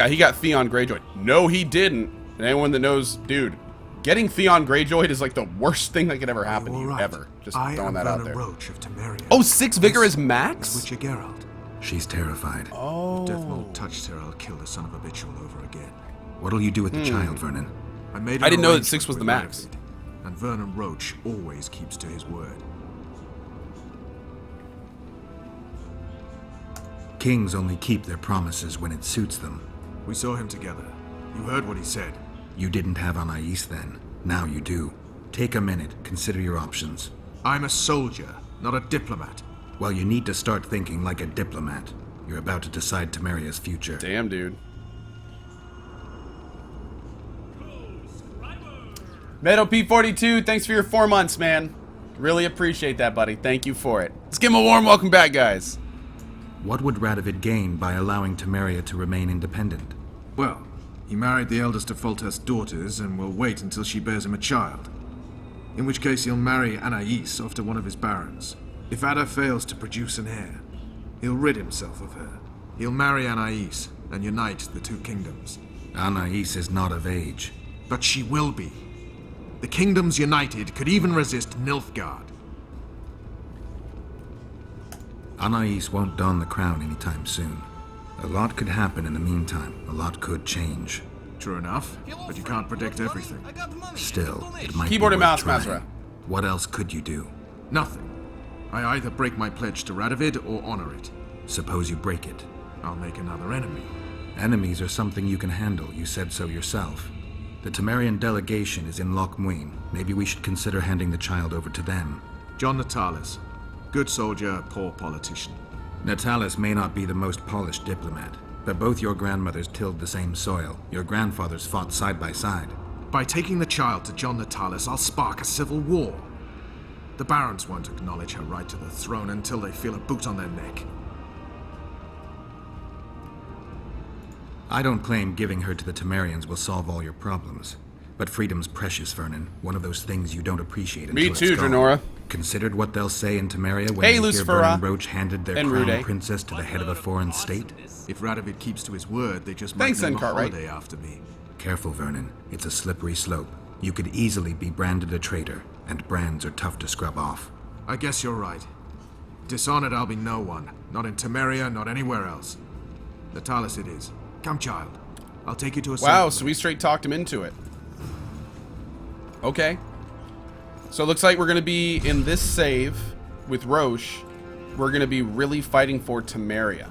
Yeah, he got Theon Greyjoy. No, he didn't. And anyone that knows, dude, getting Theon Greyjoy is like the worst thing that could ever happen to you, ever. Just throwing that out there. Roach of Temeria. Oh, 6 vigor is max? Witcher Geralt. She's terrified. Oh. If Death Mold touched her, I'll kill the son of a bitch all over again. What'll you do with the child, Vernon? I didn't know that 6 was the max. And Vernon Roach always keeps to his word. Kings only keep their promises when it suits them. We saw him together. You heard what he said. You didn't have Anais then. Now you do. Take a minute. Consider your options. I'm a soldier, not a diplomat. Well, you need to start thinking like a diplomat. You're about to decide Temeria's future. Damn, dude. Meadow P42, thanks for your 4 months, man. Really appreciate that, buddy. Thank you for it. Let's give him a warm welcome back, guys. What would Radovid gain by allowing Temeria to remain independent? Well, he married the eldest of Foltest's daughters and will wait until she bears him a child. In which case he'll marry Anais off to one of his barons. If Ada fails to produce an heir, he'll rid himself of her. He'll marry Anais and unite the two kingdoms. Anais is not of age. But she will be. The kingdoms united could even resist Nilfgaard. Anais won't don the crown anytime soon. A lot could happen in the meantime. A lot could change. True enough, but you can't predict everything. Still, it might Keyboard be and worth mouse, trying. Mazra. What else could you do? Nothing. I either break my pledge to Radovid or honor it. Suppose you break it. I'll make another enemy. Enemies are something you can handle. You said so yourself. The Temerian delegation is in Loch Muin. Maybe we should consider handing the child over to them. John Natalis. Good soldier, poor politician. Natalis may not be the most polished diplomat, but both your grandmothers tilled the same soil. Your grandfathers fought side by side. By taking the child to John Natalis, I'll spark a civil war. The barons won't acknowledge her right to the throne until they feel a boot on their neck. I don't claim giving her to the Temerians will solve all your problems. But freedom's precious, Vernon. One of those things you don't appreciate until Me too, it's gone. Drenora. Considered what they'll say in Temeria when Hey, they hear Lucifera. Vernon Roach handed their And crown Rude. princess to the head of a foreign state? If Radovid keeps to his word, they just Thanks, might name then, a Cartwright. holiday after me. Careful, Vernon. It's a slippery slope. You could easily be branded a traitor, and brands are tough to scrub off. I guess you're right. Dishonored I'll be no one. Not in Temeria, not anywhere else. Natalis it is. Come, child. I'll take you to a Wow, certain so we straight talked him into it. Okay. So it looks like we're going to be in this save with Roche. We're going to be really fighting for Temeria.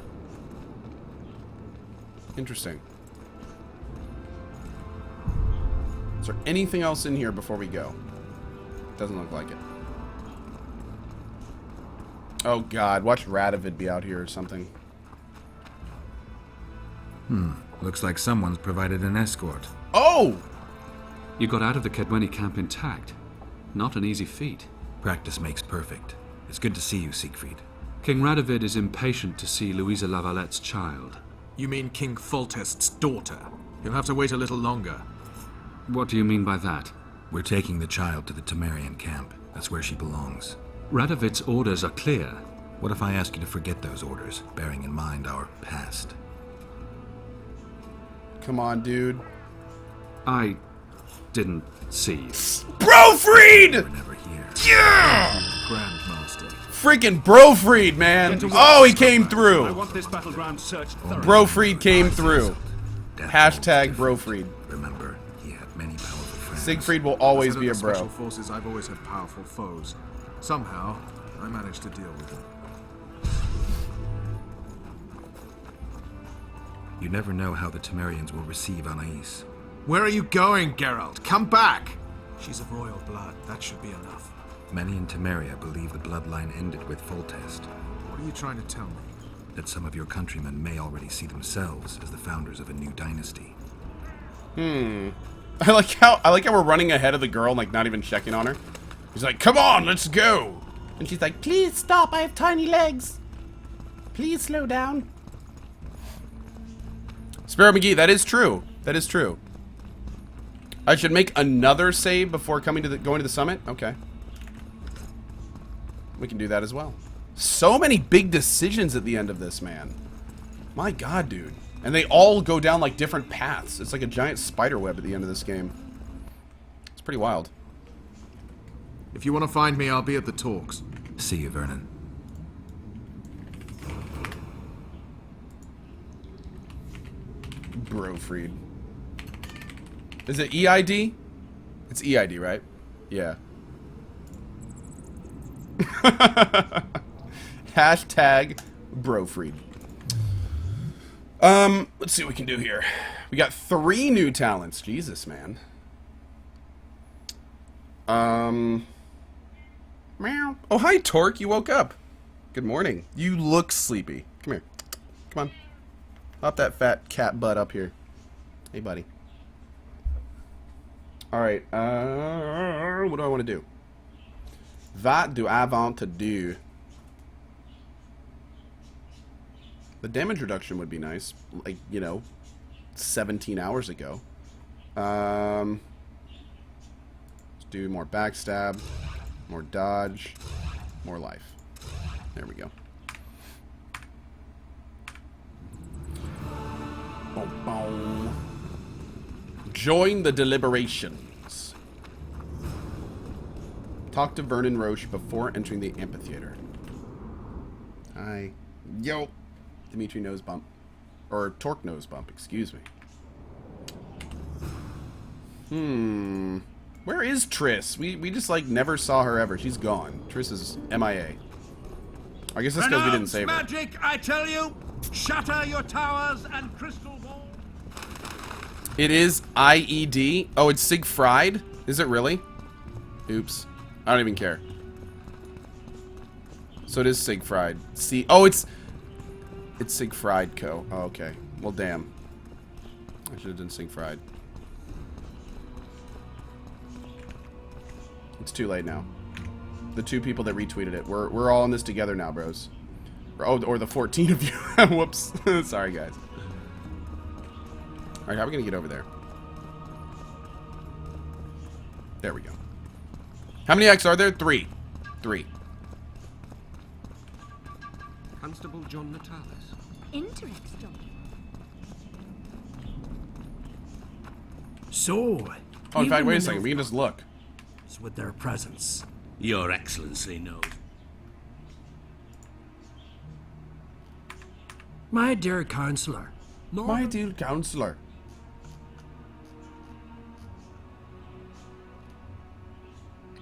Interesting. Is there anything else in here before we go? Doesn't look like it. Oh god, watch Radovid be out here or something. Looks like someone's provided an escort. Oh! You got out of the Kedweni camp intact. Not an easy feat. Practice makes perfect. It's good to see you, Siegfried. King Radovid is impatient to see Louisa Lavalette's child. You mean King Foltest's daughter? You'll have to wait a little longer. What do you mean by that? We're taking the child to the Temerian camp. That's where she belongs. Radovid's orders are clear. What if I ask you to forget those orders, bearing in mind our past? Come on, dude. I didn't see. Brofried! We're never here. Yeah! Grandmaster. Freaking Brofried, man. Oh, he came through. want this battleground searched thoroughly. Brofried came through. Death Hashtag Knell's Brofried. different. Remember, he had many powerful friends. Siegfried will always As be a the Special bro. Forces, I've always had powerful foes. Somehow, I managed to deal with them. You never know how the Temerians will receive Anais. Where are you going, Geralt? Come back! She's of royal blood. That should be enough. Many in Temeria believe the bloodline ended with Foltest. What are you trying to tell me? That some of your countrymen may already see themselves as the founders of a new dynasty. I like how we're running ahead of the girl and like not even checking on her. He's like, "Come on, let's go." And she's like, "Please stop. I have tiny legs. Please slow down." Sparrow McGee, that is true. That is true. I should make another save before going to the summit? Okay. We can do that as well. So many big decisions at the end of this, man. My god, dude. And they all go down like different paths. It's like a giant spider web at the end of this game. It's pretty wild. If you want to find me, I'll be at the talks. See you, Vernon. Brofried. Is it EID? It's EID, right? Yeah. Hashtag Brofried. Let's see what we can do here. We got 3 new talents. Jesus, man. Meow. Oh, hi, Torque. You woke up. Good morning. You look sleepy. Come here. Come on. Hop that fat cat butt up here. Hey, buddy. Alright, what do I want to do? What do I want to do? The damage reduction would be nice. Like, you know, 17 hours ago. Let's do more backstab, more dodge, more life. There we go. Boom, boom. Join the deliberations. Talk to Vernon Roche before entering the amphitheater. Hi. Yo. Dimitri nose bump. Or Torque nose bump, excuse me. Where is Triss? We just like never saw her ever. She's gone. Triss is MIA. I guess that's because we didn't save her. Magic, I tell you! Shatter your towers and crystal walls! It is IED. Oh, it's Siegfried? Is it really? Oops. I don't even care. So it is Siegfried. See, oh, it's Siegfried Co. Oh, okay. Well, damn. I should have done Siegfried. It's too late now. The 2 people that retweeted it. We're all in this together now, bros. Or the 14 of you. Whoops. Sorry, guys. Alright, how are we going to get over there? There we go. How many X are there? 3. 3. Constable John Natalis. Interesting. So, Oh, in fact, wait a second. We can just look. with their presence. Your Excellency knows. My dear counselor, My dear counselor.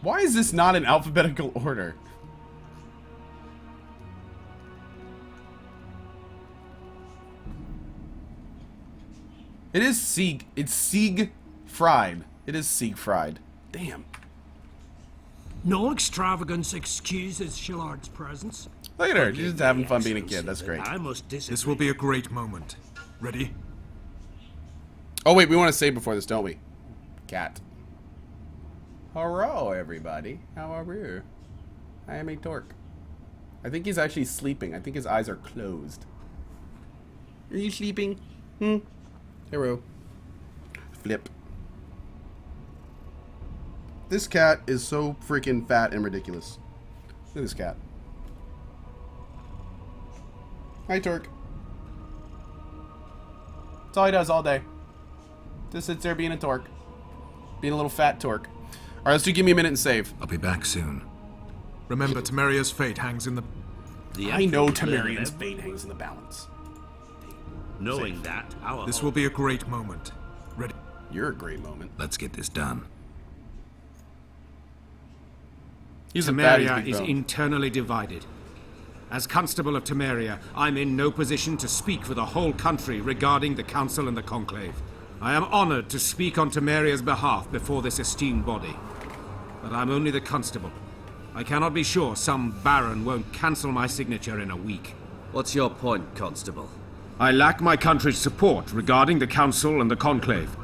Why is this not in alphabetical order? It is It's Siegfried. It is Siegfried. Damn. no extravagance excuses Shillard's presence. Look at her. She's just having fun being a kid. That's great. I must disagree. This will be a great moment. Ready? Oh, wait. We want to save before this, don't we? Cat. Hello, everybody. How are you? I am a Torque. I think he's actually sleeping. I think his eyes are closed. Are you sleeping? Hello. Flip. This cat is so freaking fat and ridiculous. Look at this cat. Hi, Torque. That's all he does all day. Just sits there being a Torque. Being a little fat Torque. Alright, let's do give me a minute and save. I'll be back soon. Remember, Temeria's fate hangs in the... I know Temerian's fate hangs in the balance. Knowing that, our This will be a great moment. Ready? You're a great moment. Let's get this done. He's a fatty Temeria big is bone. internally divided. As Constable of Temeria, I'm in no position to speak for the whole country regarding the Council and the Conclave. I am honored to speak on Temeria's behalf before this esteemed body. But I'm only the Constable. I cannot be sure some Baron won't cancel my signature in a week. What's your point, Constable? I lack my country's support regarding the Council and the Conclave.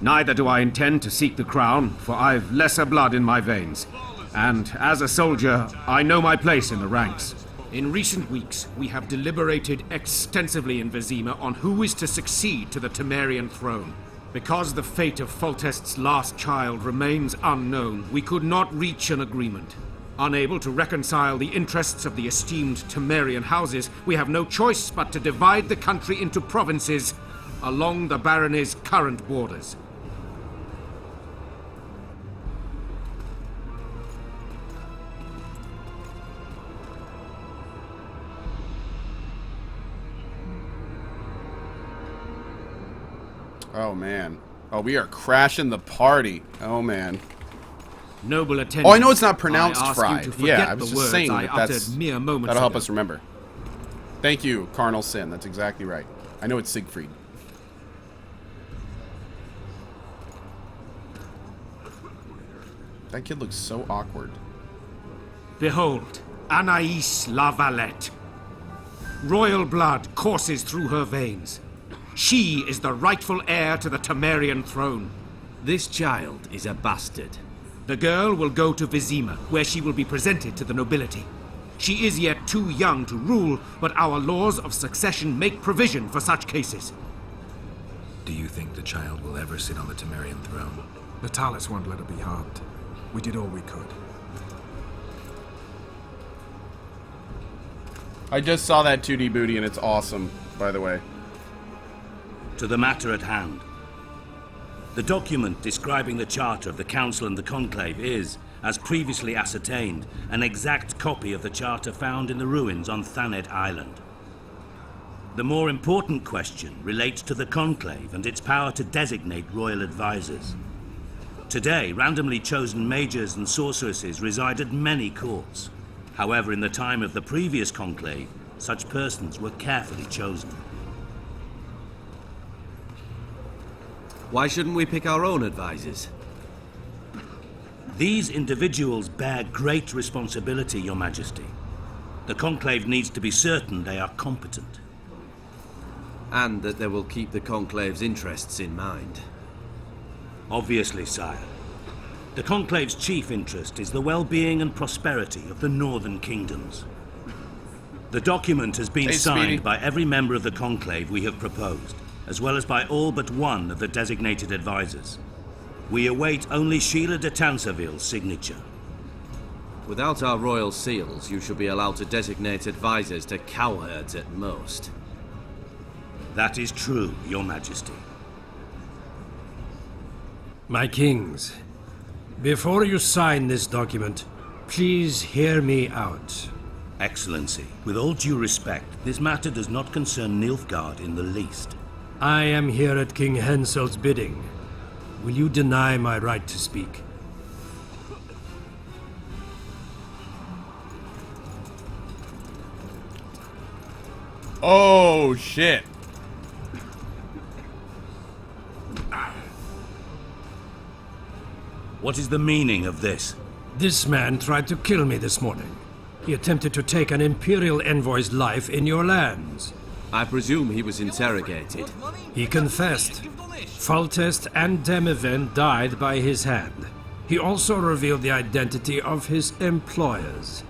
Neither do I intend to seek the crown, for I've lesser blood in my veins. And as a soldier, I know my place in the ranks. In recent weeks, we have deliberated extensively in Vizima on who is to succeed to the Temerian throne. Because the fate of Foltest's last child remains unknown, we could not reach an agreement. Unable to reconcile the interests of the esteemed Temerian houses, we have no choice but to divide the country into provinces along the barony's current borders. Oh, man. Oh, we are crashing the party. Oh, man. Noble attendant, Oh, I know it's not pronounced I ask fried. you to forget Yeah, I was the just words saying I that uttered that's, mere moments that'll help ago. us remember. Thank you, Carnal Sin. That's exactly right. I know it's Siegfried. That kid looks so awkward. Behold, Anaïs La Valette. Royal blood courses through her veins. She is the rightful heir to the Temerian throne. This child is a bastard. The girl will go to Vizima, where she will be presented to the nobility. She is yet too young to rule, but our laws of succession make provision for such cases. Do you think the child will ever sit on the Temerian throne? Natalis won't let her be harmed. We did all we could. I just saw that 2D booty and it's awesome, by the way. To the matter at hand. The document describing the charter of the Council and the Conclave is, as previously ascertained, an exact copy of the charter found in the ruins on Thanet Island. The more important question relates to the Conclave and its power to designate royal advisors. Today, randomly chosen mages and sorceresses reside at many courts. However, in the time of the previous Conclave, such persons were carefully chosen. Why shouldn't we pick our own advisors? These individuals bear great responsibility, Your Majesty. The Conclave needs to be certain they are competent. And that they will keep the Conclave's interests in mind. Obviously, sire. The Conclave's chief interest is the well-being and prosperity of the northern kingdoms. The document has been signed Speedy. by every member of the Conclave we have proposed, as well as by all but one of the designated advisors. We await only Sheila de Tanseville's signature. Without our royal seals, you should be allowed to designate advisors to cowherds at most. That is true, Your Majesty. My kings, before you sign this document, please hear me out. Excellency, with all due respect, this matter does not concern Nilfgaard in the least. I am here at King Hensel's bidding. Will you deny my right to speak? Oh, shit. What is the meaning of this? This man tried to kill me this morning. He attempted to take an Imperial envoy's life in your lands. I presume he was interrogated. He confessed. Foltest and Demiven died by his hand. He also revealed the identity of his employers.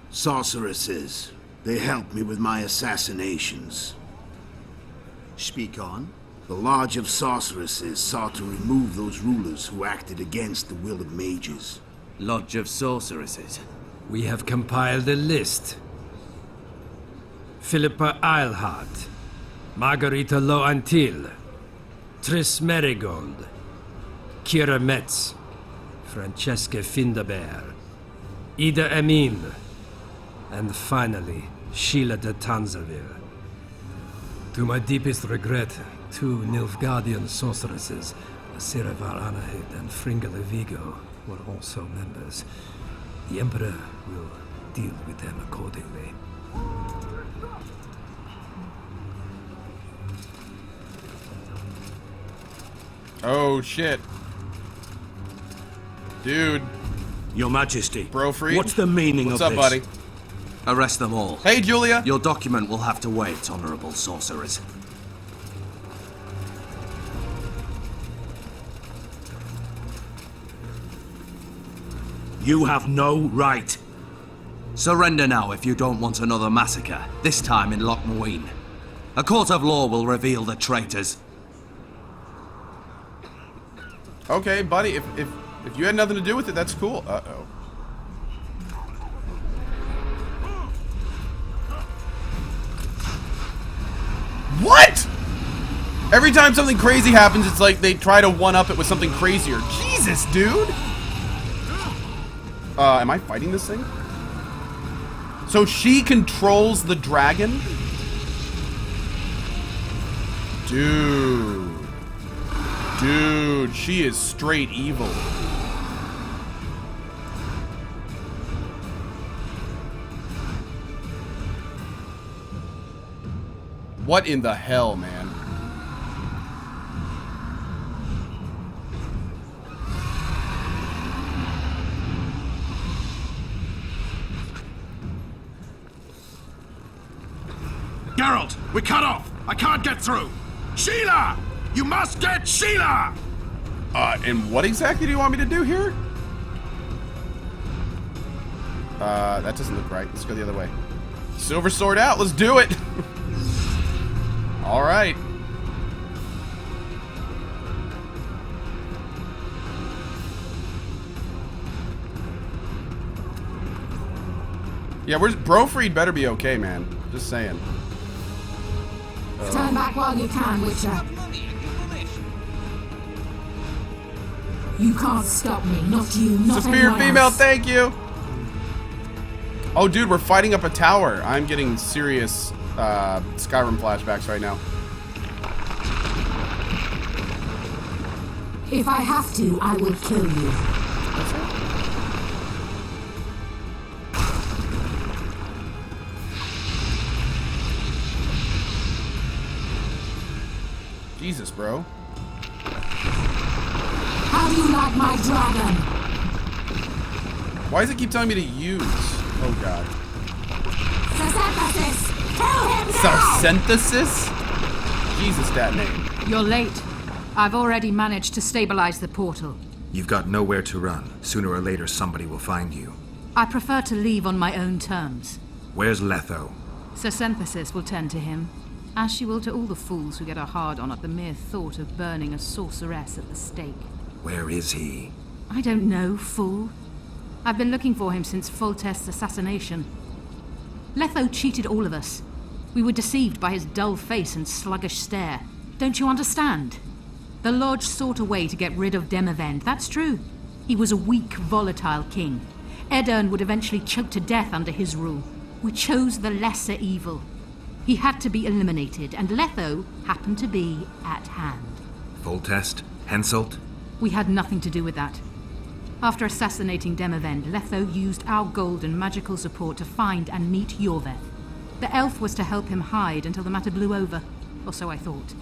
Sorceresses. They helped me with my assassinations. Speak on. The Lodge of Sorceresses sought to remove those rulers who acted against the will of mages. Lodge of Sorceresses. We have compiled a list. Philippa Eilhart, Margarita Loantil, Triss Merigold, Kira Metz, Francesca Findaber, Ida Emin, and finally, Sheila de Tanseville. To my deepest regret, 2 Nilfgaardian sorceresses, Siravar Anahid and Fringala Vigo, were also members. The Emperor will deal with them accordingly. Oh, shit. Dude. Your Majesty. Bro free. What's the meaning What's of up, this? buddy? Arrest them all. Hey, Julia. Your document will have to wait, honorable sorcerers. You have no right. Surrender now if you don't want another massacre, this time in Lochmuin. A court of law will reveal the traitors. Okay, buddy, if you had nothing to do with it, that's cool. Uh-oh. What? Every time something crazy happens, it's like they try to one-up it with something crazier. Jesus, dude! Am I fighting this thing? So she controls the dragon? Dude. Dude, she is straight evil. What in the hell, man? Geralt, we're cut off. I can't get through. Sheila! You must get Sheila! And what exactly do you want me to do here? That doesn't look right. Let's go the other way. Silver sword out. Let's do it. All right. Yeah, where's Brofried? Better be okay, man. Just saying. Stand back while you can, Witcher. You can't stop me. Not you, not Superior anyone female, else. thank you. Oh, dude, we're fighting up a tower. I'm getting serious Skyrim flashbacks right now. If I have to, I will kill you. Jesus, bro. How do you like my dragon? Why does it keep telling me to use? Oh, God. Synthesis! Kill him now! Synthesis? Jesus, that name. You're late. I've already managed to stabilize the portal. You've got nowhere to run. Sooner or later, somebody will find you. I prefer to leave on my own terms. Where's Letho? Synthesis will tend to him, as she will to all the fools who get a hard-on at the mere thought of burning a sorceress at the stake. Where is he? I don't know, fool. I've been looking for him since Foltest's assassination. Letho cheated all of us. We were deceived by his dull face and sluggish stare. Don't you understand? The Lodge sought a way to get rid of Demavend, that's true. He was a weak, volatile king. Edirn would eventually choke to death under his rule. We chose the lesser evil. He had to be eliminated, and Letho happened to be at hand. Foltest? Henselt? We had nothing to do with that. After assassinating Demavend, Letho used our gold and magical support to find and meet Yorveth. The elf was to help him hide until the matter blew over, or so I thought.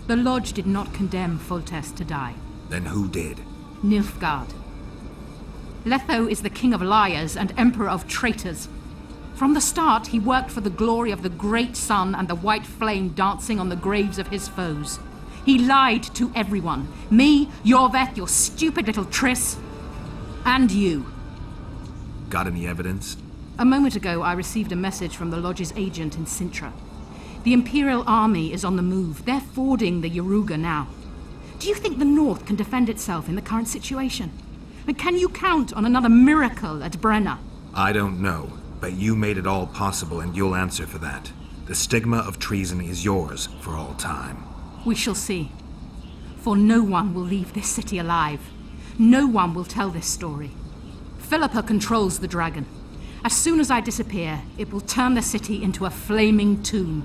The Lodge did not condemn Foltest to die. Then who did? Nilfgaard. Letho is the king of liars and emperor of traitors. From the start, he worked for the glory of the great sun and the white flame dancing on the graves of his foes. He lied to everyone. Me, Yorveth, your stupid little Triss, and you. Got any evidence? A moment ago, I received a message from the Lodge's agent in Sintra. The Imperial Army is on the move. They're fording the Yaruga now. Do you think the North can defend itself in the current situation? And can you count on another miracle at Brenna? I don't know, but you made it all possible and you'll answer for that. The stigma of treason is yours for all time. We shall see. For no one will leave this city alive. No one will tell this story. Philippa controls the dragon. As soon as I disappear, it will turn the city into a flaming tomb.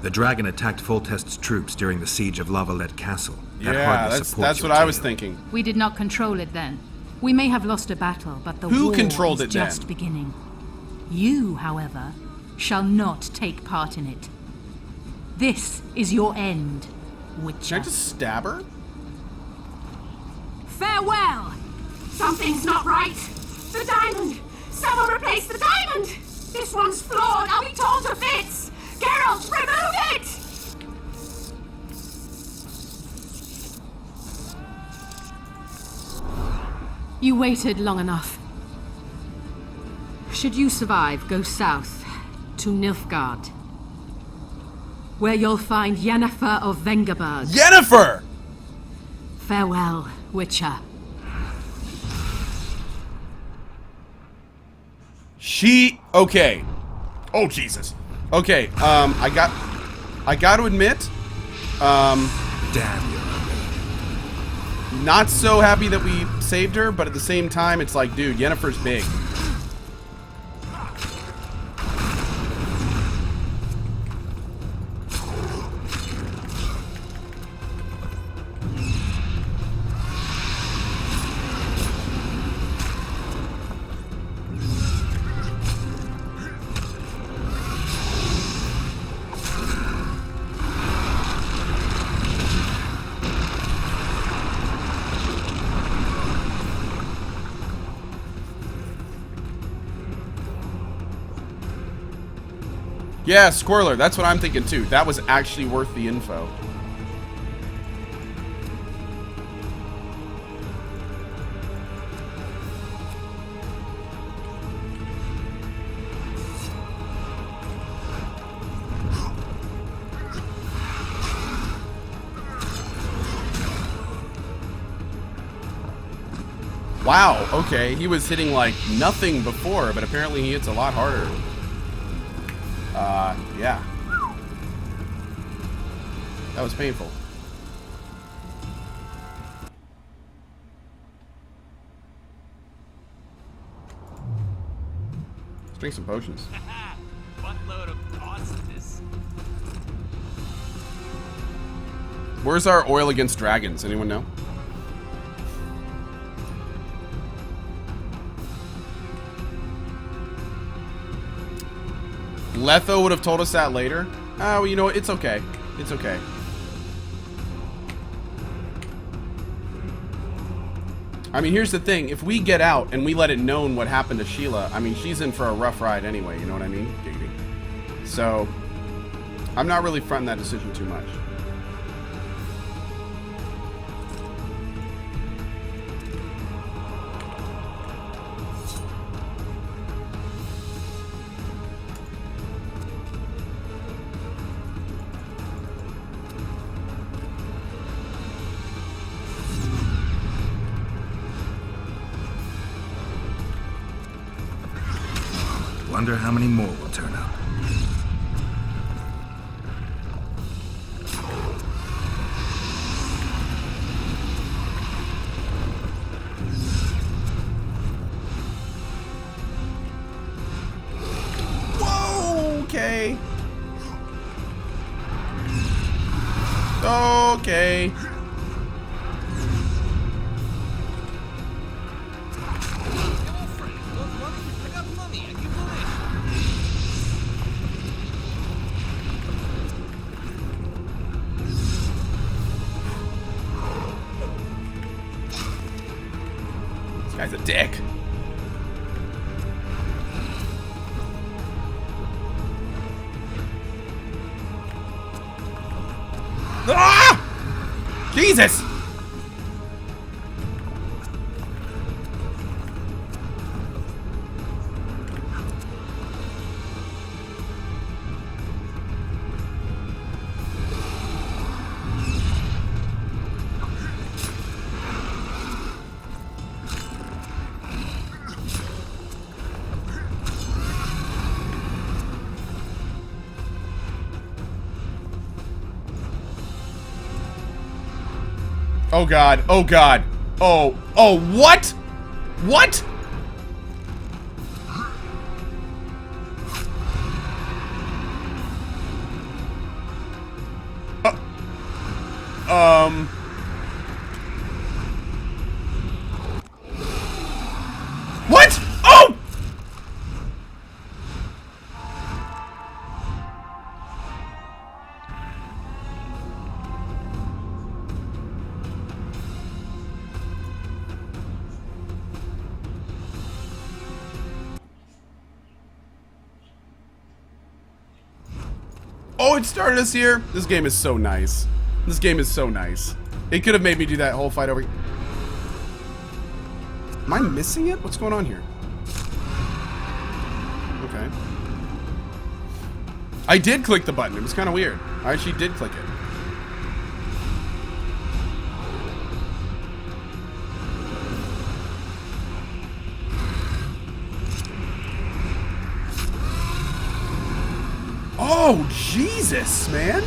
The dragon attacked Foltest's troops during the siege of Lavalette Castle. That Yeah, hardly that's supports what your I was tale. thinking. We did not control it then. We may have lost a battle, but the Who war controlled is it then? just beginning. You, however, shall not take part in it. This is your end, Witcher. Can I just stab her? Farewell! Something's not right. The diamond! Someone replace the diamond! This one's flawed. I'll be torn to bits! Geralt, remove it! You waited long enough. Should you survive, go south to Nilfgaard, where you'll find Yennefer of Vengerberg. Yennefer! Farewell, Witcher. Okay. Oh, Jesus. Okay, I got to admit, Damn you. not so happy that we saved her, but at the same time, it's like, dude, Yennefer's big. Yeah, Squirrler, that's what I'm thinking too. That was actually worth the info. Wow, okay, he was hitting like nothing before, but apparently he hits a lot harder. Yeah. That was painful. Let's drink some potions. What load of awesomeness. Where's our oil against dragons? Anyone know? Letho would have told us that later. Oh, well, you know what? It's okay. It's okay. I mean, here's the thing. If we get out and we let it known what happened to Sheila, I mean, she's in for a rough ride anyway. You know what I mean? So, I'm not really fronting that decision too much. Wonder how many more will turn up. Whoa, okay. Okay. This guy's a dick. Ah! Jesus! Oh god, oh god. Oh, oh, what? What? What? Oh! Oh, it started us here. This game is so nice. This game is so nice. It could have made me do that whole fight over. Am I missing it? What's going on here? Okay. I did click the button. It was kind of weird. I actually did click it. Oh, Jesus, man.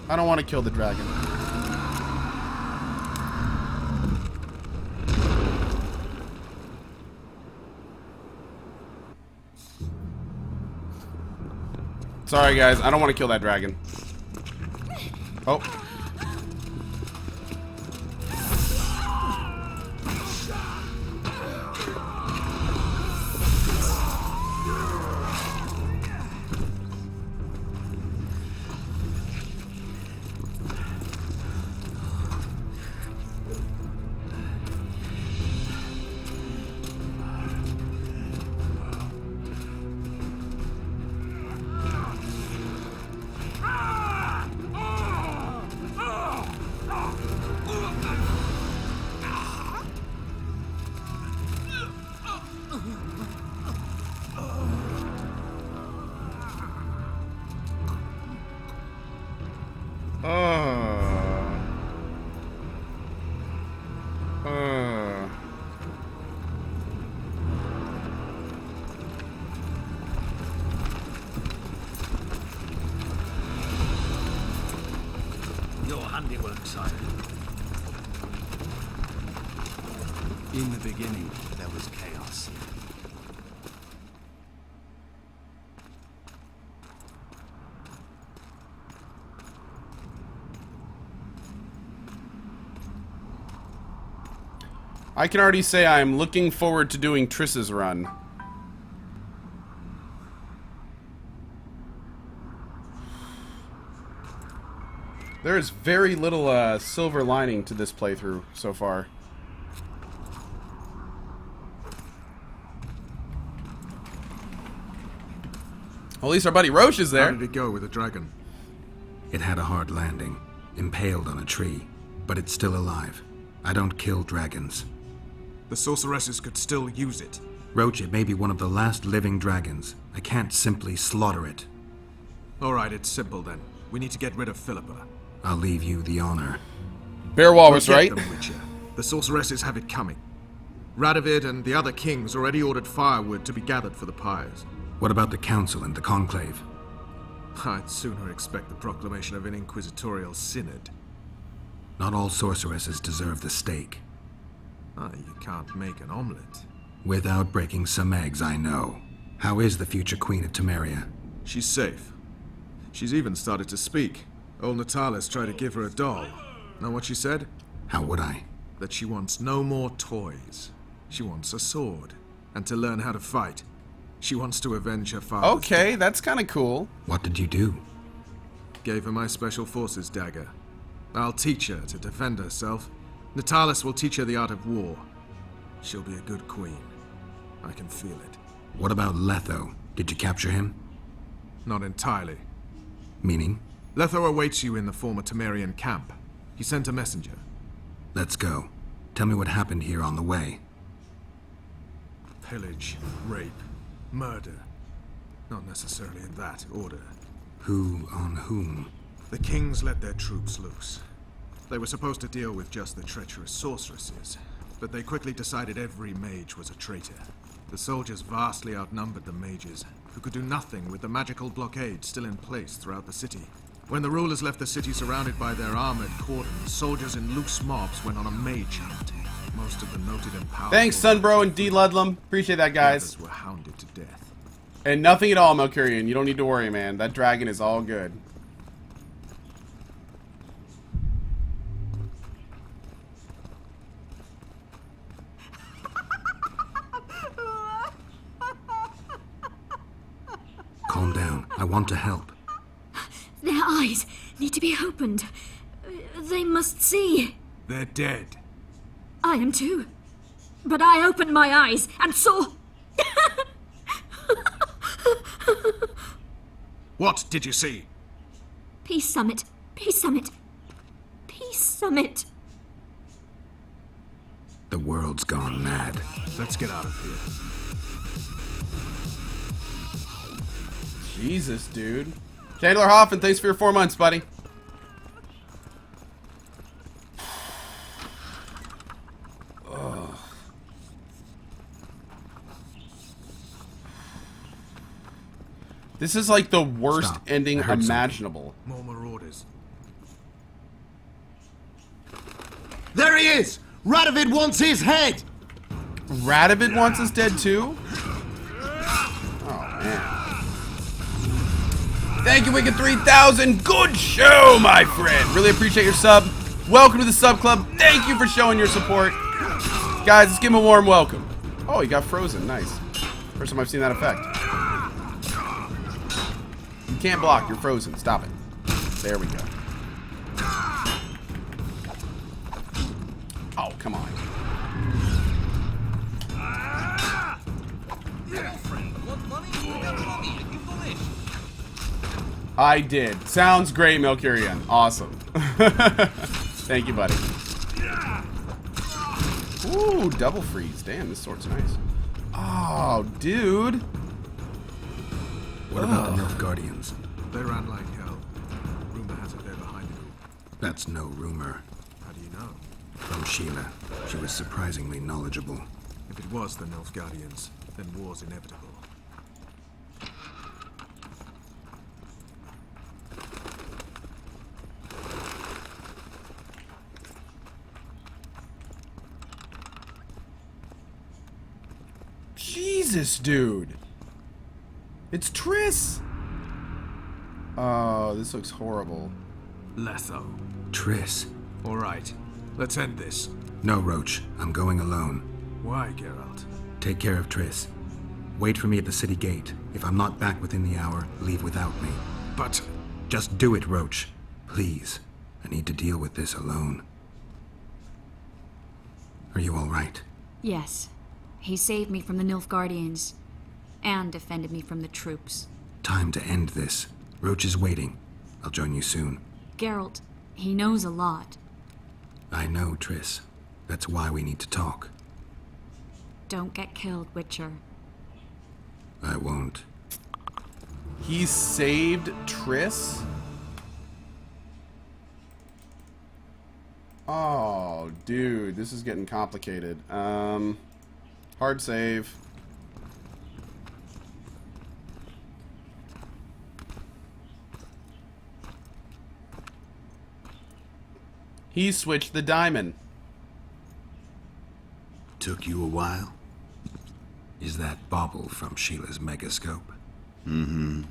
I don't want to kill the dragon. Sorry, guys. I don't want to kill that dragon. Oh. Your handiwork, sire. In the beginning, there was chaos. I can already say I'm looking forward to doing Triss's run. There is very little silver lining to this playthrough so far. Well, at least our buddy Roche is there. How did it go with the dragon? It had a hard landing, impaled on a tree, but it's still alive. I don't kill dragons. The sorceresses could still use it. Roach, it may be one of the last living dragons. I can't simply slaughter it. Alright, it's simple then. We need to get rid of Philippa. I'll leave you the honor. Bear Walrus, Forget right? them, Witcher. The sorceresses have it coming. Radovid and the other kings already ordered firewood to be gathered for the pyres. What about the council and the conclave? I'd sooner expect the proclamation of an inquisitorial synod. Not all sorceresses deserve the stake. You can't make an omelette. Without breaking some eggs, I know. How is the future queen of Temeria? She's safe. She's even started to speak. Old Natalis tried to give her a doll. Know what she said? How would I? That she wants no more toys. She wants a sword. And to learn how to fight. She wants to avenge her father's Okay, death. that's kind of cool. What did you do? Gave her my special forces dagger. I'll teach her to defend herself. Natalis will teach her the art of war. She'll be a good queen. I can feel it. What about Letho? Did you capture him? Not entirely. Meaning? Letho awaits you in the former Temerian camp. He sent a messenger. Let's go. Tell me what happened here on the way. Pillage, rape, murder. Not necessarily in that order. Who on whom? The kings let their troops loose. They were supposed to deal with just the treacherous sorceresses, but they quickly decided every mage was a traitor. The soldiers vastly outnumbered the mages, who could do nothing with the magical blockade still in place throughout the city. When the rulers left the city surrounded by their armored cordons, soldiers in loose mobs went on a mage hunt. Most of the noted and powerful... Thanks, Sunbro and D. Ludlum. Appreciate that, guys. Were hounded to death. And nothing at all, Melkurian. You don't need to worry, man. That dragon is all good. calm down. I want to help. Their eyes need to be opened. They must see. They're dead. I am too. But I opened my eyes and saw... What did you see? Peace Summit. Peace Summit. Peace Summit. The world's gone mad. Let's get out of here. Jesus, dude. Chandler Hoffman, thanks for your 4 months, buddy. Ugh. This is like the worst ending imaginable. More marauders. There he is! Radovid wants his head! Radovid wants his dead too? Oh, man. Thank you, Wicked 3000. Good show, my friend. Really appreciate your sub. Welcome to the sub club. Thank you for showing your support. Guys, let's give him a warm welcome. Oh, he got frozen. Nice. First time I've seen that effect. You can't block. You're frozen. Stop it. There we go. Oh, come on. I did. Sounds great, Melkurian. Awesome. Thank you, buddy. Ooh, double freeze. Damn, this sword's nice. Oh, dude. What about the Nilfgaardians? They ran like hell. Rumor has it they're behind it all. That's no rumor. How do you know? From Sheila. She was surprisingly knowledgeable. If it was the Nilfgaardians, then war's inevitable. Jesus, dude. It's Triss. Oh, this looks horrible. Letho. Triss. All right. Let's end this. No, Roach. I'm going alone. Why, Geralt? Take care of Triss. Wait for me at the city gate. If I'm not back within the hour, leave without me. But... Just do it, Roach. Please. I need to deal with this alone. Are you all right? Yes. He saved me from the Nilfgaardians. And defended me from the troops. Time to end this. Roach is waiting. I'll join you soon. Geralt, he knows a lot. I know, Triss. That's why we need to talk. Don't get killed, Witcher. I won't. He saved Triss? Oh, dude, this is getting complicated. Hard save. He switched the diamond. Took you a while? Is that bauble from Sheila's megascope? Mm-hmm.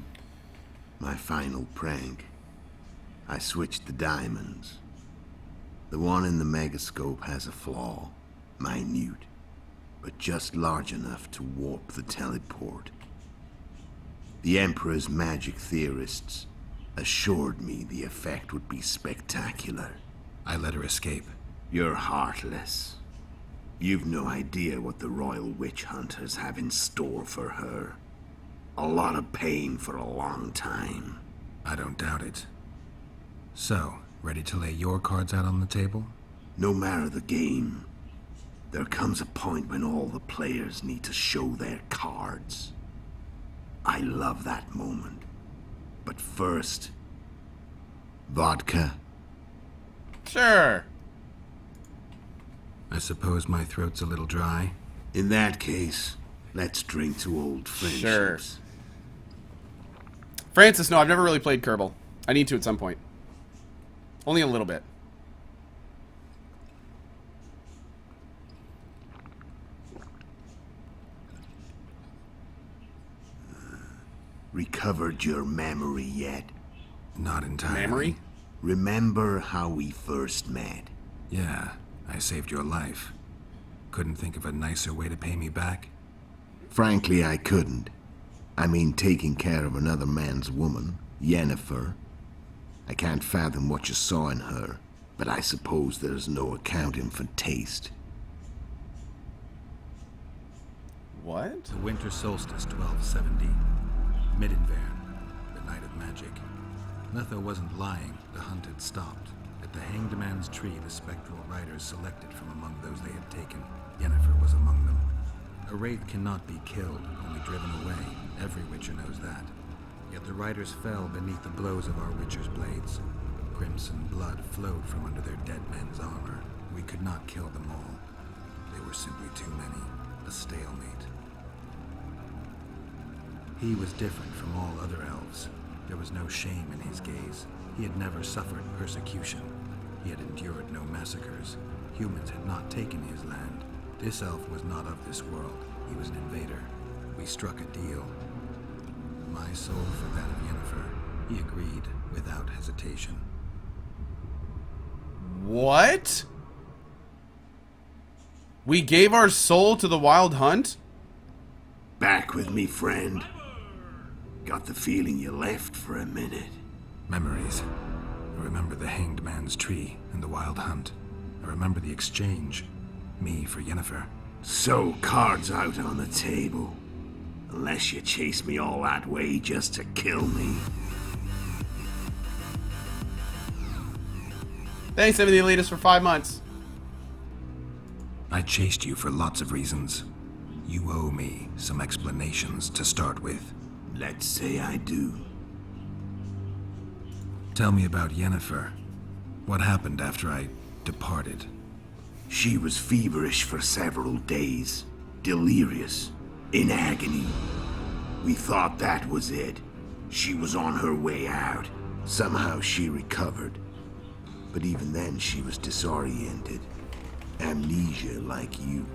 My final prank. I switched the diamonds. The one in the megascope has a flaw. Minute. But just large enough to warp the teleport. The Emperor's magic theorists assured me the effect would be spectacular. I let her escape. You're heartless. You've no idea what the royal witch hunters have in store for her. A lot of pain for a long time. I don't doubt it. So, ready to lay your cards out on the table? No matter the game, there comes a point when all the players need to show their cards. I love that moment. But first... vodka? Sure. I suppose my throat's a little dry. In that case, let's drink to old friendships. Sure. Francis, no, I've never really played Kerbal. I need to at some point. Only a little bit. Recovered your memory yet? Not entirely. Memory? Remember how we first met? Yeah, I saved your life. Couldn't think of a nicer way to pay me back? Frankly, I couldn't. I mean taking care of another man's woman, Yennefer. I can't fathom what you saw in her, but I suppose there's no accounting for taste. What? The winter solstice, 1270. Midinvern, the night of magic. Letho wasn't lying. The hunt had stopped. At the Hanged Man's Tree, the spectral riders selected from among those they had taken. Yennefer was among them. A wraith cannot be killed, only driven away. Every witcher knows that. Yet the riders fell beneath the blows of our witcher's blades. Crimson blood flowed from under their dead men's armor. We could not kill them all. They were simply too many. A stalemate. He was different from all other elves. There was no shame in his gaze. He had never suffered persecution. He had endured no massacres. Humans had not taken his land. This elf was not of this world. He was an invader. We struck a deal. My soul for that of Yennefer. He agreed without hesitation. What? We gave our soul to the Wild Hunt? Back with me, friend. Got the feeling you left for a minute. Memories. I remember the Hanged Man's Tree and the Wild Hunt. I remember the exchange. Me for Yennefer. So, cards out on the table. Unless you chase me all that way just to kill me. Thanks, Seven the Elitist, for 5 months. I chased you for lots of reasons. You owe me some explanations to start with. Let's say I do. Tell me about Yennefer. What happened after I departed? She was feverish for several days. Delirious. In agony. We thought that was it. She was on her way out. Somehow she recovered. But even then she was disoriented. Amnesia like you.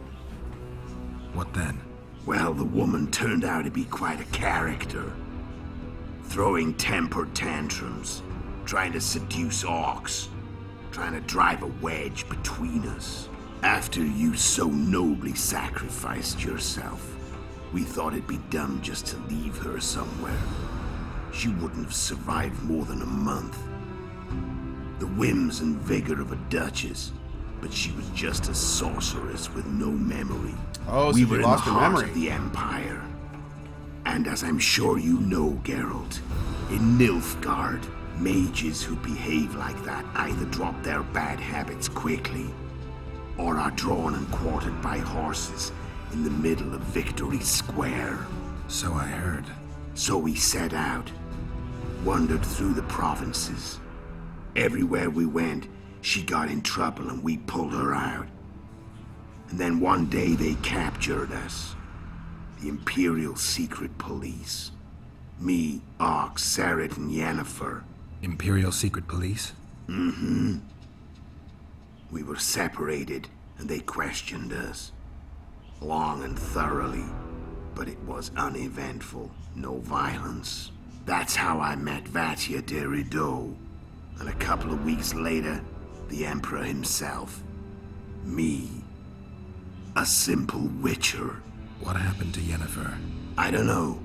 What then? Well, the woman turned out to be quite a character. Throwing temper tantrums. Trying to seduce orcs. Trying to drive a wedge between us. After you so nobly sacrificed yourself, we thought it'd be dumb just to leave her somewhere. She wouldn't have survived more than a month. The whims and vigor of a duchess, but she was just a sorceress with no memory. Oh, so we she were in lost the her heart memory. of the Empire. And as I'm sure you know, Geralt, in Nilfgaard, mages who behave like that either drop their bad habits quickly, or are drawn and quartered by horses in the middle of Victory Square. So I heard. So we set out, wandered through the provinces. Everywhere we went, she got in trouble and we pulled her out. And then one day they captured us. The Imperial Secret Police. Me, Ox, Seret, and Yennefer. Imperial Secret Police? Mm-hmm. We were separated, and they questioned us. Long and thoroughly, but it was uneventful, no violence. That's how I met Vatia de Rideau, and a couple of weeks later, the Emperor himself. Me. A simple witcher. What happened to Yennefer? I don't know.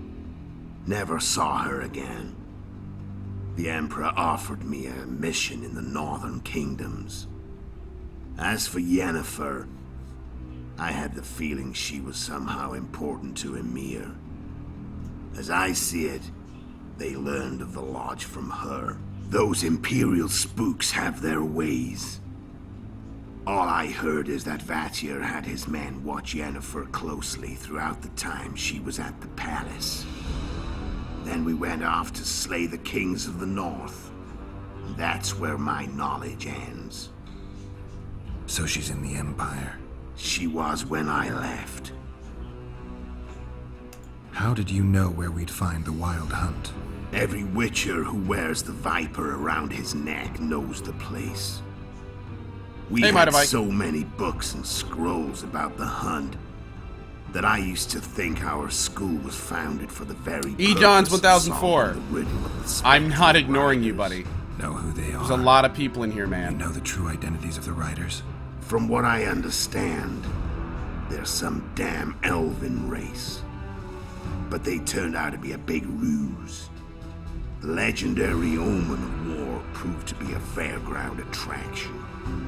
Never saw her again. The Emperor offered me a mission in the northern kingdoms. As for Yennefer, I had the feeling she was somehow important to Emir. As I see it, they learned of the lodge from her. Those Imperial spooks have their ways. All I heard is that Vatir had his men watch Yennefer closely throughout the time she was at the palace. Then we went off to slay the kings of the north. That's where my knowledge ends. So she's in the Empire? She was when I left. How did you know where we'd find the Wild Hunt? Every witcher who wears the viper around his neck knows the place. We had so many books and scrolls about the hunt that I used to think our school was founded for the very E. Johns purpose of 1004. solving the riddle of the I'm not spectral ignoring you, riders. buddy. Know who they are? There's a lot of people in here, man. You know the true identities of the riders? From what I understand, they're some damn elven race. but they turned out to be a big ruse. The legendary omen of war proved to be a fairground attraction.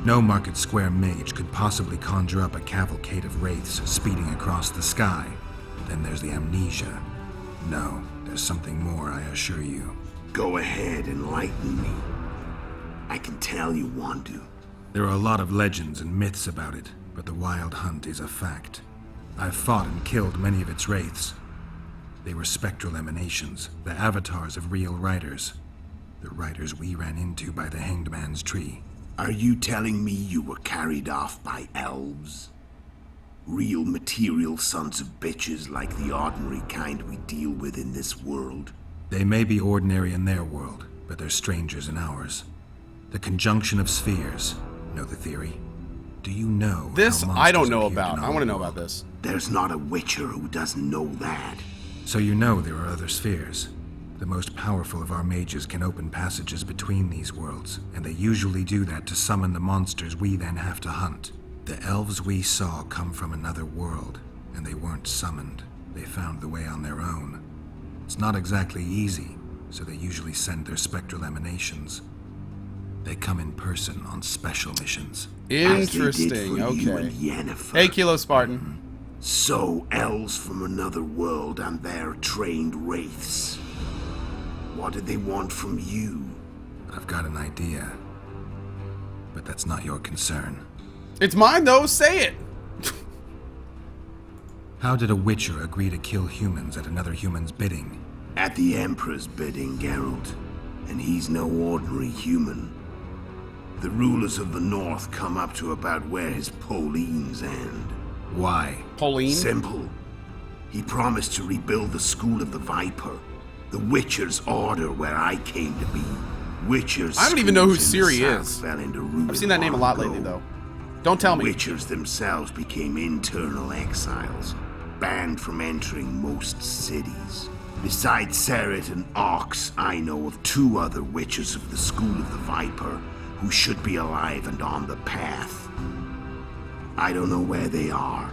No Market Square mage could possibly conjure up a cavalcade of wraiths speeding across the sky. Then there's the amnesia. No, there's something more, I assure you. Go ahead, enlighten me. I can tell you want to. There are a lot of legends and myths about it, but the Wild Hunt is a fact. I've fought and killed many of its wraiths. They were spectral emanations, the avatars of real riders. The riders we ran into by the Hanged Man's Tree. Are you telling me you were carried off by elves? Real material sons of bitches like the ordinary kind we deal with in this world? They may be ordinary in their world, but they're strangers in ours. The conjunction of spheres. Know the theory? Do you know This how I don't monsters know appeared about. in I our want to know world? about this. There's not a witcher who doesn't know that. So you know there are other spheres. The most powerful of our mages can open passages between these worlds, and they usually do that to summon the monsters we then have to hunt. The elves we saw come from another world, and they weren't summoned. They found the way on their own. It's not exactly easy, so they usually send their spectral emanations. They come in person on special missions. Interesting, okay. Hey, Kilo Spartan. So, elves from another world and their trained wraiths. What did they want from you? I've got an idea, but that's not your concern. It's mine, though. Say it. How did a witcher agree to kill humans at another human's bidding? At the Emperor's bidding, Geralt. And he's no ordinary human. The rulers of the North come up to about where his Pauline's end. Why? Pauline? Simple. He promised to rebuild the School of the Viper. The Witcher's order where I came to be. Witcher's I don't even know who schools in the Ciri south is. fell into ruin I've seen that name a lot long lately, ago. though. Don't tell me. Witchers themselves became internal exiles, banned from entering most cities. Besides Seret and Ox, I know of 2 other Witchers of the School of the Viper who should be alive and on the path. I don't know where they are.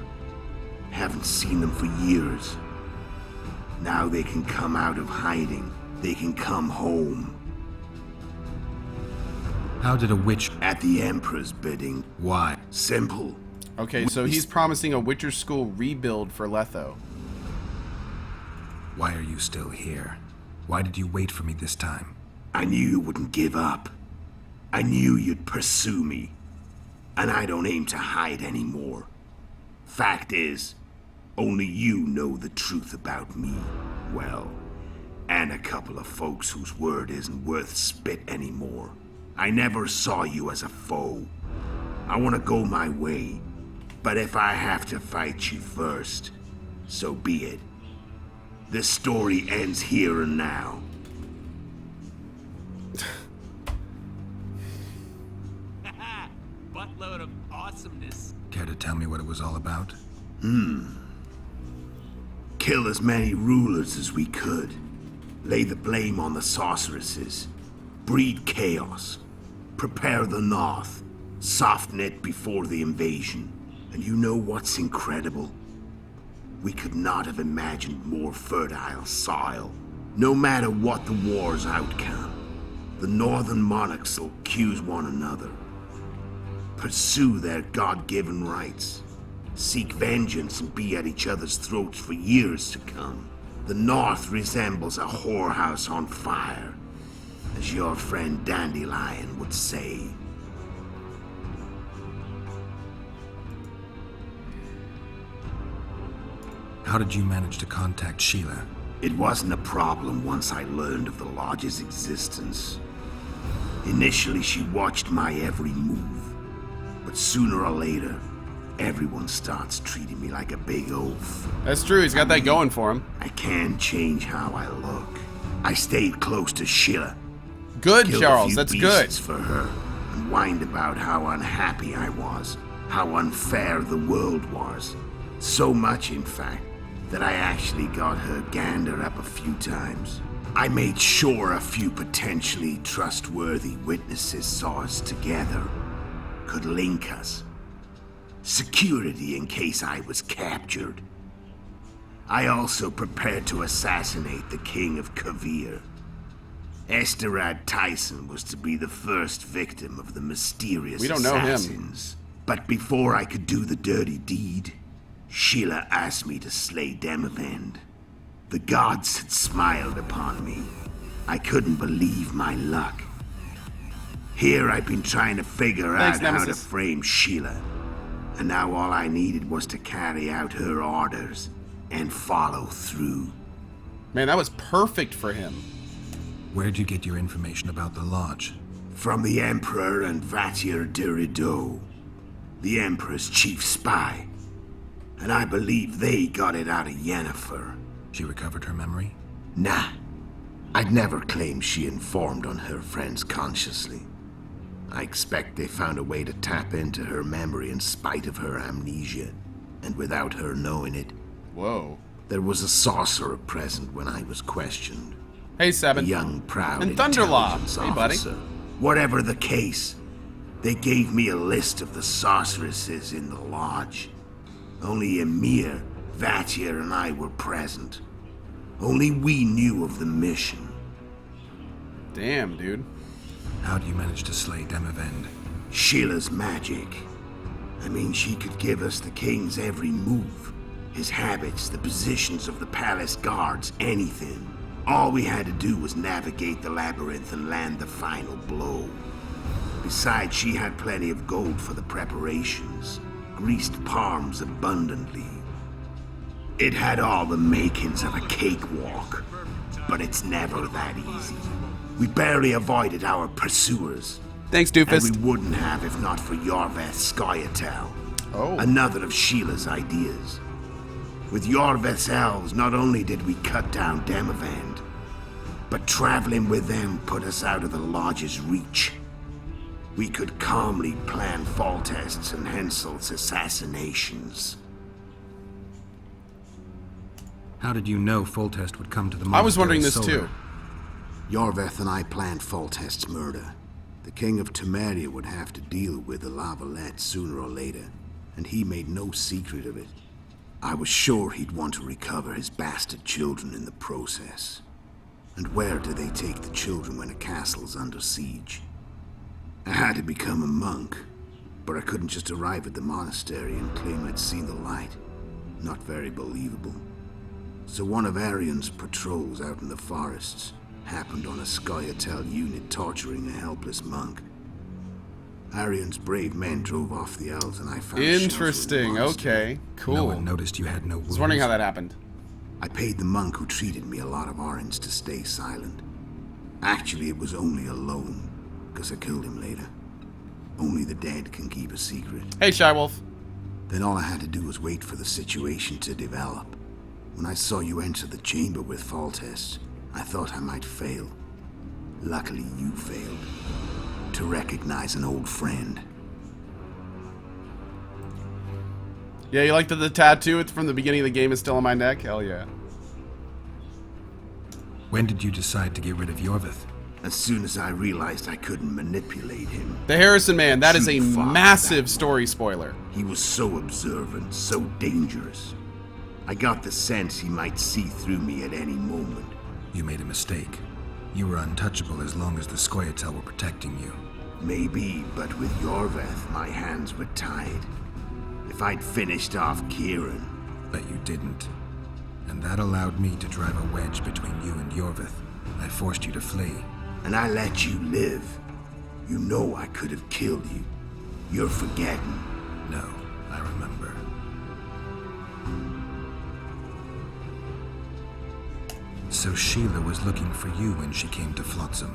Haven't seen them for years. Now they can come out of hiding. They can come home. How did a witch... At the Emperor's bidding. Why? Simple. Okay, so he's promising a Witcher School rebuild for Letho. Why are you still here? Why did you wait for me this time? I knew you wouldn't give up. I knew you'd pursue me. And I don't aim to hide anymore. Fact is, only you know the truth about me. Well, and a couple of folks whose word isn't worth spit anymore. I never saw you as a foe. I want to go my way. But if I have to fight you first, so be it. This story ends here and now. Buttload of awesomeness. Care to tell me what it was all about? Kill as many rulers as we could. Lay the blame on the sorceresses. Breed chaos. Prepare the North. Soften it before the invasion. And you know what's incredible? We could not have imagined more fertile soil. No matter what the war's outcome, the northern monarchs will accuse one another. Pursue their God-given rights. Seek vengeance and be at each other's throats for years to come. The North resembles a whorehouse on fire, as your friend Dandelion would say. How did you manage to contact Sheila? It wasn't a problem once I learned of the Lodge's existence. Initially, she watched my every move. But sooner or later, everyone starts treating me like a big oaf. That's true, he's got that going for him. I can't change how I look. I stayed close to Sheila. Good, Killed Charles, a few that's good. beasts for her, and whined about how unhappy I was, how unfair the world was. So much, in fact, that I actually got her gander up a few times. I made sure a few potentially trustworthy witnesses saw us together, could link us. Security in case I was captured. I also prepared to assassinate the King of Kavir. Esterad Tyson was to be the first victim of the mysterious We don't know him. assassins. But before I could do the dirty deed, Sheila asked me to slay Demavend. The gods had smiled upon me. I couldn't believe my luck. Here I've been trying to figure out how to frame Sheila. And now all I needed was to carry out her orders and follow through. Man, that was perfect for him. Where'd you get your information about the lodge? From the Emperor and Vatir Dirido, the Emperor's chief spy. And I believe they got it out of Yennefer. She recovered her memory? Nah. I'd never claim she informed on her friends consciously. I expect they found a way to tap into her memory in spite of her amnesia, and without her knowing it. Whoa. There was a sorcerer present when I was questioned. Hey, Seven. A young, proud and Thunderlaw. intelligence Hey, buddy. officer. Whatever the case, they gave me a list of the sorceresses in the lodge. Only Emir, Vatir, and I were present. Only we knew of the mission. Damn, dude. How'd you manage to slay Demavend? Sheila's magic. I mean, she could give us the king's every move. His habits, the positions of the palace guards, anything. All we had to do was navigate the labyrinth and land the final blow. Besides, she had plenty of gold for the preparations. Greased palms abundantly. It had all the makings of a cakewalk, but it's never that easy. We barely avoided our pursuers. Thanks, Doofus. And we wouldn't have if not for Yorveth Skoyatel. Oh. Another of Sheila's ideas. With Yorveth's elves, not only did we cut down Demavend, but traveling with them put us out of the lodge's reach. We could calmly plan Foltest's and Hensel's assassinations. How did you know Foltest would come to the I was wondering monastery this solar? too. Yorveth and I planned Foltest's murder. The King of Temeria would have to deal with the Lavalette sooner or later, and he made no secret of it. I was sure he'd want to recover his bastard children in the process. And where do they take the children when a castle's under siege? I had to become a monk, but I couldn't just arrive at the monastery and claim I'd seen the light. Not very believable. So one of Arian's patrols out in the forests happened on a Skoyatel unit torturing a helpless monk. Arian's brave men drove off the elves and I found Interesting, okay, cool. No one noticed you had no wounds. I was wondering how that happened. I paid the monk who treated me a lot of orange to stay silent. Actually, it was only a loan, because I killed him later. Only the dead can keep a secret. Hey, Shy Wolf. Then all I had to do was wait for the situation to develop. When I saw you enter the chamber with Foltest, I thought I might fail. Luckily, you failed. To recognize an old friend. Yeah, you like the tattoo? It's from the beginning of the game. Is still on my neck. Hell yeah. When did you decide to get rid of Yorveth? As soon as I realized I couldn't manipulate him. The Harrison Man. That is a True father, massive that story spoiler. He was so observant, so dangerous. I got the sense he might see through me at any moment. You made a mistake. You were untouchable as long as the Skoyatel were protecting you. Maybe, but with Yorveth, my hands were tied. If I'd finished off Kieran... But you didn't. And that allowed me to drive a wedge between you and Yorveth. I forced you to flee. And I let you live. You know I could have killed you. You're forgetting. No, I remember. So Sheila was looking for you when she came to Flotsam.